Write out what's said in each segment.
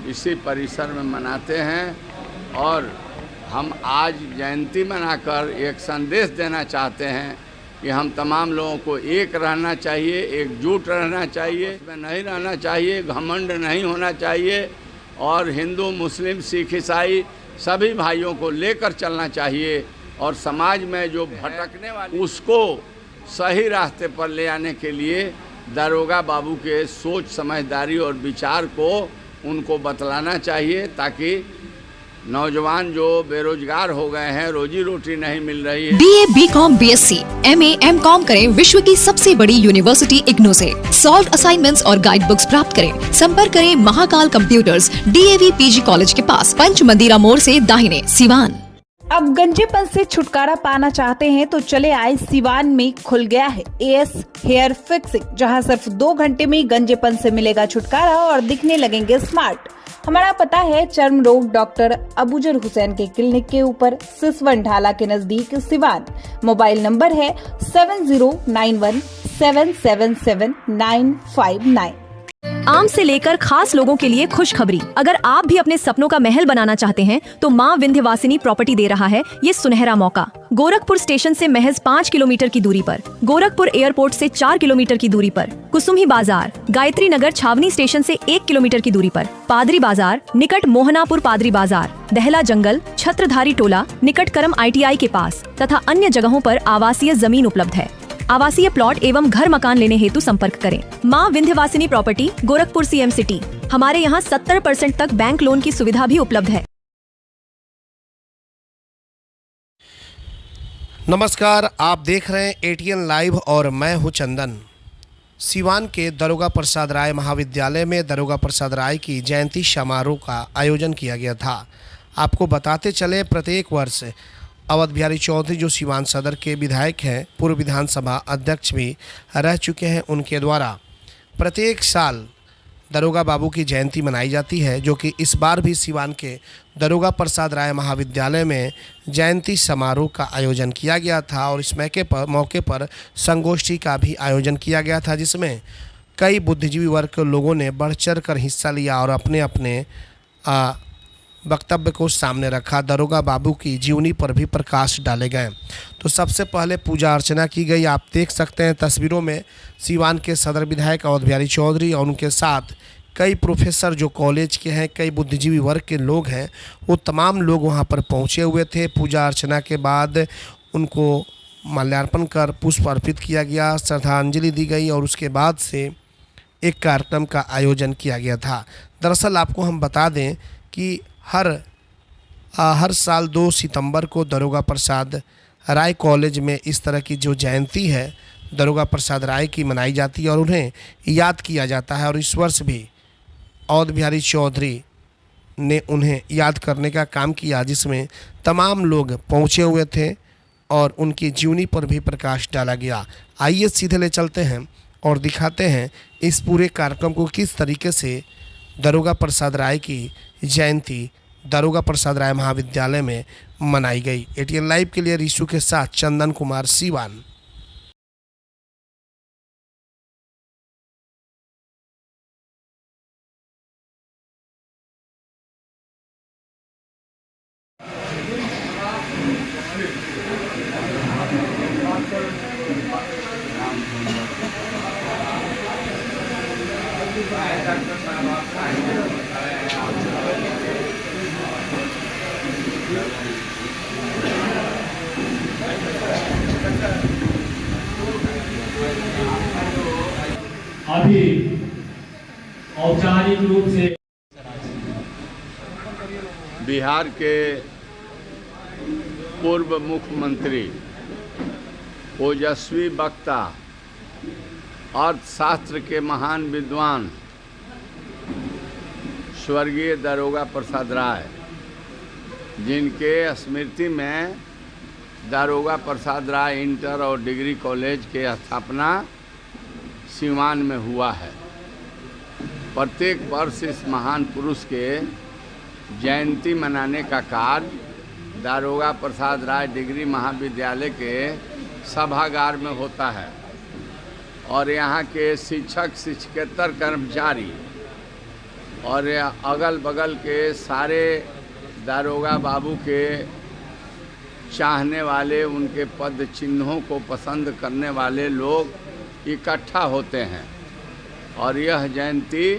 इसी परिसर में मनाते हैं। और हम आज जयंती मनाकर एक संदेश देना चाहते हैं कि हम तमाम लोगों को एक रहना चाहिए, एकजुट रहना चाहिए, इसमें नहीं रहना चाहिए, घमंड नहीं होना चाहिए और हिंदू, मुस्लिम, सिख, ईसाई सभी भाइयों को लेकर चलना चाहिए और समाज में जो भटकने वाले उसको सही रास्ते पर ले आने के लिए दारोगा बाबू के सोच, समझदारी और विचार को उनको बतलाना चाहिए, ताकि नौजवान जो बेरोजगार हो गए हैं, रोजी रोटी नहीं मिल रही है। BA, BCom, BSc, MA, MCom करें विश्व की सबसे बड़ी यूनिवर्सिटी इग्नू से। सॉल्व असाइनमेंट्स और गाइड बुक्स प्राप्त करें। संपर्क करें Mahakal computers, DAV PG college के पास, पंच मंदिरा मोड़ से दाहिने, सिवान। अब गंजेपन से छुटकारा पाना चाहते हैं तो चले आए, सिवान में खुल गया है AS हेयर फिक्सिंग, जहां सिर्फ 2 घंटे में गंजेपन से मिलेगा छुटकारा और दिखने लगेंगे स्मार्ट। हमारा पता है चर्म रोग डॉक्टर अबूजर हुसैन के क्लिनिक के ऊपर, सिसवन ढाला के नजदीक, सिवान। मोबाइल नंबर है 7091777959। आम से लेकर खास लोगों के लिए खुशखबरी। अगर आप भी अपने सपनों का महल बनाना चाहते हैं तो माँ विंध्यवासिनी प्रॉपर्टी दे रहा है ये सुनहरा मौका। गोरखपुर स्टेशन से महज 5 किलोमीटर की दूरी पर, गोरखपुर एयरपोर्ट से 4 किलोमीटर की दूरी पर, कुसुमी बाजार, गायत्री नगर छावनी स्टेशन से 1 किलोमीटर की दूरी पर, पादरी बाजार निकट मोहनापुर पादरी बाजार, दहला जंगल, छत्रधारी टोला निकट करम ITI के पास तथा अन्य जगहों पर आवासीय जमीन उपलब्ध है। आवासीय प्लॉट एवं घर मकान लेने हेतु संपर्क करें। माँ Vindhyavasini property, Gorakhpur CM city. हमारे यहाँ 70% तक बैंक लोन की सुविधा भी उपलब्ध है। नमस्कार, आप देख रहे हैं ATN लाइव और मैं हूँ चंदन। सिवान के दारोगा प्रसाद राय महाविद्यालय में दारोगा प्रसाद राय की जयंती समारोह का आयोजन किया गया था। आपको बताते चले, प्रत्येक वर्ष अवध बिहारी चौधरी जो सिवान सदर के विधायक हैं, पूर्व विधानसभा अध्यक्ष भी रह चुके हैं, उनके द्वारा प्रत्येक साल दारोगा बाबू की जयंती मनाई जाती है, जो कि इस बार भी सिवान के दारोगा प्रसाद राय महाविद्यालय में जयंती समारोह का आयोजन किया गया था। और इस मौके पर संगोष्ठी का भी आयोजन किया गया था, जिसमें कई बुद्धिजीवी वर्ग के लोगों ने बढ़ चढ़ कर हिस्सा लिया और अपने अपने वक्तव्य को सामने रखा। दारोगा बाबू की जीवनी पर भी प्रकाश डाले गए। तो सबसे पहले पूजा अर्चना की गई। आप देख सकते हैं तस्वीरों में सिवान के सदर विधायक अवध बिहारी चौधरी और उनके साथ कई प्रोफेसर जो कॉलेज के हैं, कई बुद्धिजीवी वर्ग के लोग हैं, वो तमाम लोग वहां पर पहुंचे हुए थे। पूजा अर्चना के बाद उनको माल्यार्पण कर पुष्प अर्पित किया गया, श्रद्धांजलि दी गई और उसके बाद से एक कार्यक्रम का आयोजन किया गया था। दरअसल आपको हम बता दें कि हर साल 2 सितंबर को दारोगा प्रसाद राय कॉलेज में इस तरह की जो जयंती है दारोगा प्रसाद राय की मनाई जाती है और उन्हें याद किया जाता है। और इस वर्ष भी अवध बिहारी चौधरी ने उन्हें याद करने का काम किया, जिसमें तमाम लोग पहुंचे हुए थे और उनकी जीवनी पर भी प्रकाश डाला गया। आइए सीधे ले चलते हैं और दिखाते हैं इस पूरे कार्यक्रम को किस तरीके से दारोगा प्रसाद राय की जयंती दारोगा प्रसाद राय महाविद्यालय में मनाई गई। ATN लाइव के लिए रिशु के साथ चंदन कुमार, सिवान। अभी औपचारिक रूप से बिहार के पूर्व मुख्यमंत्री, ओजस्वी वक्ता, अर्थशास्त्र के महान विद्वान स्वर्गीय दारोगा प्रसाद राय, जिनके स्मृति में दारोगा प्रसाद राय इंटर और डिग्री कॉलेज के स्थापना सिवान में हुआ है। प्रत्येक वर्ष इस महान पुरुष के जयंती मनाने का कार्य दारोगा प्रसाद राय डिग्री महाविद्यालय के सभागार में होता है और यहाँ के शिक्षक शिक्षकेतर कर्मचारी और अगल बगल के सारे दारोगा बाबू के चाहने वाले, उनके पद चिन्हों को पसंद करने वाले लोग इकट्ठा होते हैं और यह जयंती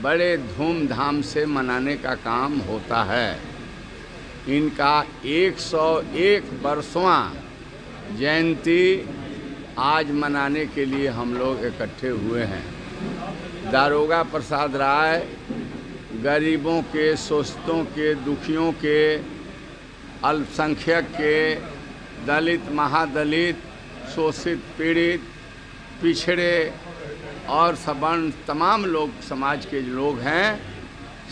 बड़े धूमधाम से मनाने का काम होता है। इनका 101 वर्षवां जयंती आज मनाने के लिए हम लोग इकट्ठे हुए हैं। दारोगा प्रसाद राय गरीबों के, शोषितों के, दुखियों के, अल्पसंख्यक के, दलित, महादलित, शोषित, पीड़ित, पिछड़े और सवर्ण तमाम लोग, समाज के लोग हैं,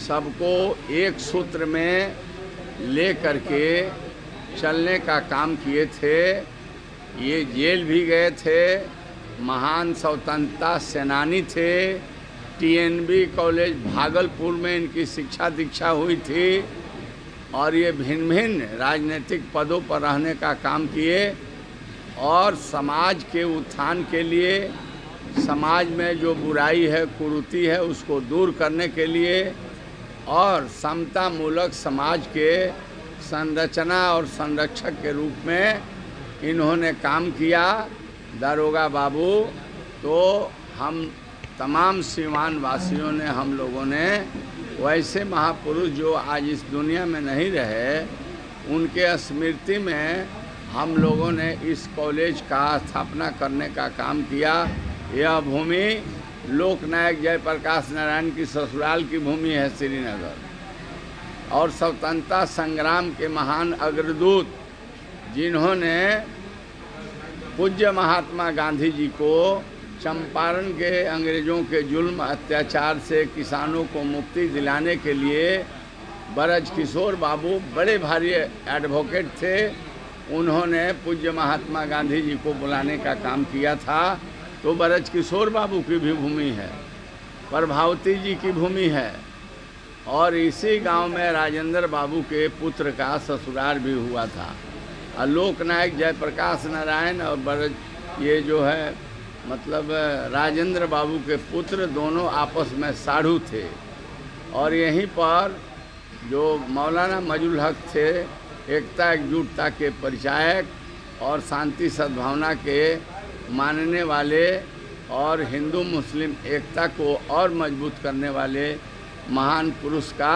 सबको एक सूत्र में ले करके चलने का काम किए थे। ये जेल भी गए थे, महान स्वतंत्रता सेनानी थे। टीएनबी कॉलेज भागलपुर में इनकी शिक्षा दीक्षा हुई थी और ये भिन्न भिन्न राजनीतिक पदों पर रहने का काम किए और समाज के उत्थान के लिए, समाज में जो बुराई है, कुरीति है, उसको दूर करने के लिए और समता मूलक समाज के संरचना और संरक्षक के रूप में इन्होंने काम किया। दारोगा बाबू तो हम तमाम सीवान वासियों ने, हम लोगों ने वैसे महापुरुष जो आज इस दुनिया में नहीं रहे, उनके स्मृति में हम लोगों ने इस कॉलेज का स्थापना करने का काम किया। यह भूमि लोकनायक जयप्रकाश नारायण की ससुराल की भूमि है श्रीनगर और स्वतंत्रता संग्राम के महान अग्रदूत जिन्होंने पूज्य महात्मा गांधी जी को चंपारण के अंग्रेज़ों के जुल्म अत्याचार से किसानों को मुक्ति दिलाने के लिए बरज किशोर बाबू बड़े भारी एडवोकेट थे। उन्होंने पूज्य महात्मा गांधी जी को बुलाने का काम किया था। तो बरज किशोर बाबू की भी भूमि है, प्रभावती जी की भूमि है और इसी गांव में राजेंद्र बाबू के पुत्र का ससुराल भी हुआ था। और लोकनायक जयप्रकाश नारायण और बरज ये जो है मतलब राजेंद्र बाबू के पुत्र दोनों आपस में साढ़ू थे और यहीं पर जो मौलाना मजहुल हक थे, एकता एकजुटता के परिचायक और शांति सद्भावना के मानने वाले और हिंदू मुस्लिम एकता को और मजबूत करने वाले महान पुरुष का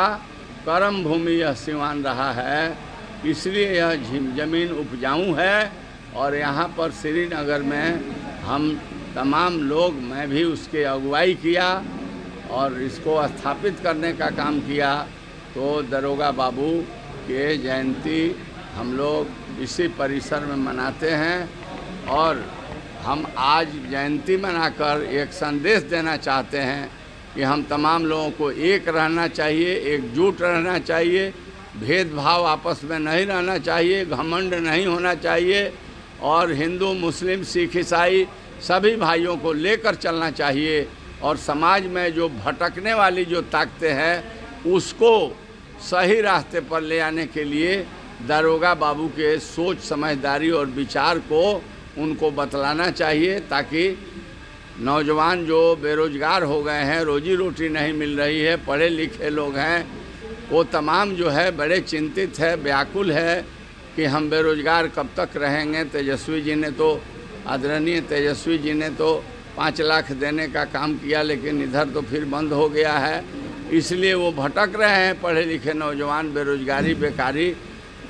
कर्म भूमि यह सिवान रहा है। इसलिए यह ज़मीन उपजाऊ है और यहाँ पर श्रीनगर में हम तमाम लोग, मैं भी उसके अगुवाई किया और इसको स्थापित करने का काम किया। तो दारोगा बाबू के जयंती हम लोग इसी परिसर में मनाते हैं और हम आज जयंती मनाकर एक संदेश देना चाहते हैं कि हम तमाम लोगों को एक रहना चाहिए, एकजुट रहना चाहिए, भेदभाव आपस में नहीं रहना चाहिए, घमंड नहीं होना चाहिए और हिंदू, मुस्लिम, सिख, ईसाई सभी भाइयों को लेकर चलना चाहिए और समाज में जो भटकने वाली जो ताकतें हैं उसको सही रास्ते पर ले आने के लिए दारोगा बाबू के सोच, समझदारी और विचार को उनको बतलाना चाहिए ताकि नौजवान जो बेरोजगार हो गए हैं, रोजी रोटी नहीं मिल रही है, पढ़े लिखे लोग हैं, वो तमाम जो है बड़े चिंतित है, व्याकुल है कि हम बेरोजगार कब तक रहेंगे। तेजस्वी जी ने तो, आदरणीय तेजस्वी जी ने तो 5 लाख देने का काम किया लेकिन इधर तो फिर बंद हो गया है। इसलिए वो भटक रहे हैं पढ़े लिखे नौजवान, बेरोजगारी, बेकारी,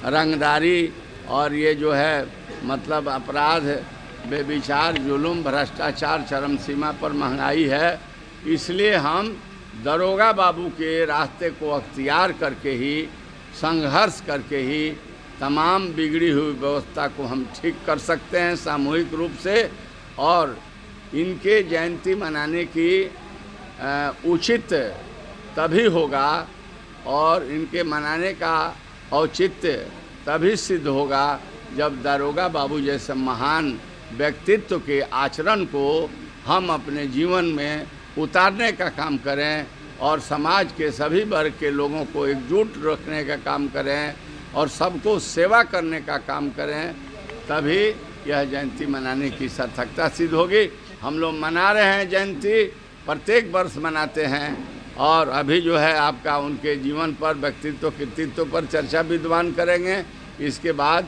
रंगदारी और ये जो है मतलब अपराध, बेविचार, जुल्म, भ्रष्टाचार चरम सीमा पर, महंगाई है। इसलिए हम दारोगा बाबू के रास्ते को अख्तियार करके ही, संघर्ष करके ही तमाम बिगड़ी हुई व्यवस्था को हम ठीक कर सकते हैं सामूहिक रूप से और इनके जयंती मनाने की उचित तभी होगा और इनके मनाने का औचित्य तभी सिद्ध होगा जब दारोगा बाबू जैसे महान व्यक्तित्व के आचरण को हम अपने जीवन में उतारने का काम करें और समाज के सभी वर्ग के लोगों को एकजुट रखने का काम करें और सबको सेवा करने का काम करें, तभी यह जयंती मनाने की सार्थकता सिद्ध होगी। हम लोग मना रहे हैं जयंती, प्रत्येक वर्ष मनाते हैं और अभी जो है आपका उनके जीवन पर, व्यक्तित्व कृतित्व पर चर्चा विद्वान करेंगे। इसके बाद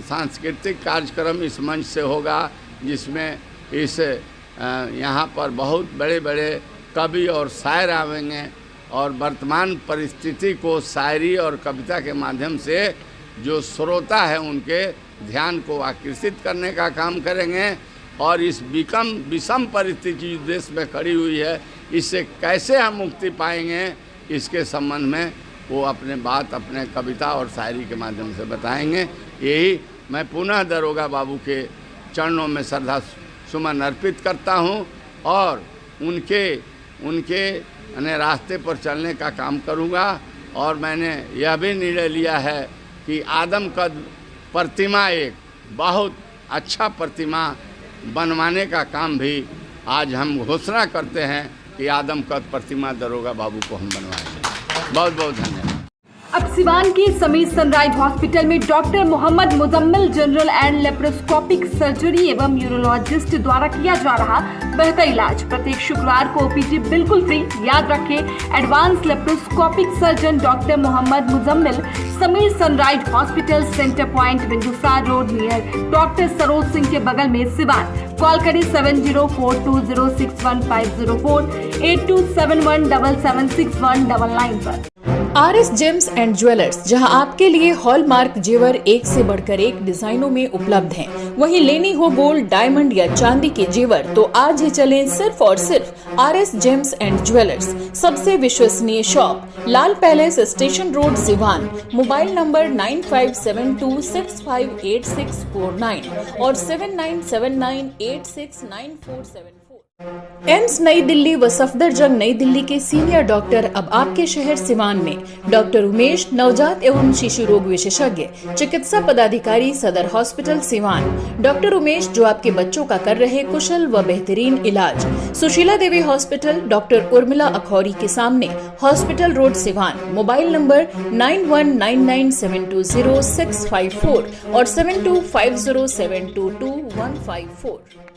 सांस्कृतिक कार्यक्रम इस मंच से होगा, जिसमें इस यहाँ पर बहुत बड़े बड़े कवि और शायर आवेंगे और वर्तमान परिस्थिति को शायरी और कविता के माध्यम से जो श्रोता है उनके ध्यान को आकर्षित करने का काम करेंगे। और इस विषम परिस्थिति जो देश में खड़ी हुई है, इससे कैसे हम मुक्ति पाएंगे, इसके संबंध में वो अपने बात अपने कविता और शायरी के माध्यम से बताएंगे। यही मैं पुनः दरोगा बाबू के चरणों में श्रद्धा सुमन अर्पित करता हूँ और उनके रास्ते पर चलने का काम करूँगा। और मैंने यह भी निर्णय लिया है कि आदमकद प्रतिमा, एक बहुत अच्छा प्रतिमा बनवाने का काम भी आज हम घोषणा करते हैं कि आदमकद प्रतिमा दरोगा बाबू को हम बनवाएंगे। बहुत बहुत धन्यवाद। अब सिवान के समीर सनराइज हॉस्पिटल में doctor Mohammad Muzammil general and laparoscopic surgery एवं यूरोलॉजिस्ट द्वारा किया जा रहा बेहतर इलाज। प्रत्येक शुक्रवार को ओपीडी बिल्कुल फ्री। याद रखें, advance laparoscopic surgeon doctor Mohammad Muzammil, Sameer sunrise Hospital, Centre Point, Bindusar road, near doctor Saroj Singh के बगल में, सिवान। कॉल करें 7042061504 8271776199 पर। RS जेम्स एंड ज्वेलर्स, जहां आपके लिए हॉलमार्क जेवर एक से बढ़कर एक डिजाइनों में उपलब्ध हैं। वहीं लेनी हो गोल्ड, डायमंड या चांदी के जेवर तो आज ही चलें सिर्फ और सिर्फ RS जेम्स एंड ज्वेलर्स। सबसे विश्वसनीय shop, Lal palace, station road, Siwan. Mobile number 9572658649 और 7979869474। एम्स नई दिल्ली व सफदरजंग नई दिल्ली के सीनियर डॉक्टर अब आपके शहर सिवान में। डॉक्टर उमेश, नवजात एवं शिशु रोग विशेषज्ञ, चिकित्सा पदाधिकारी, सदर हॉस्पिटल सिवान। डॉक्टर उमेश जो आपके बच्चों का कर रहे कुशल व बेहतरीन इलाज। सुशीला देवी हॉस्पिटल, डॉक्टर उर्मिला अखौरी के सामने, hospital road, Siwan. Mobile number 9199720654 और 7250722154।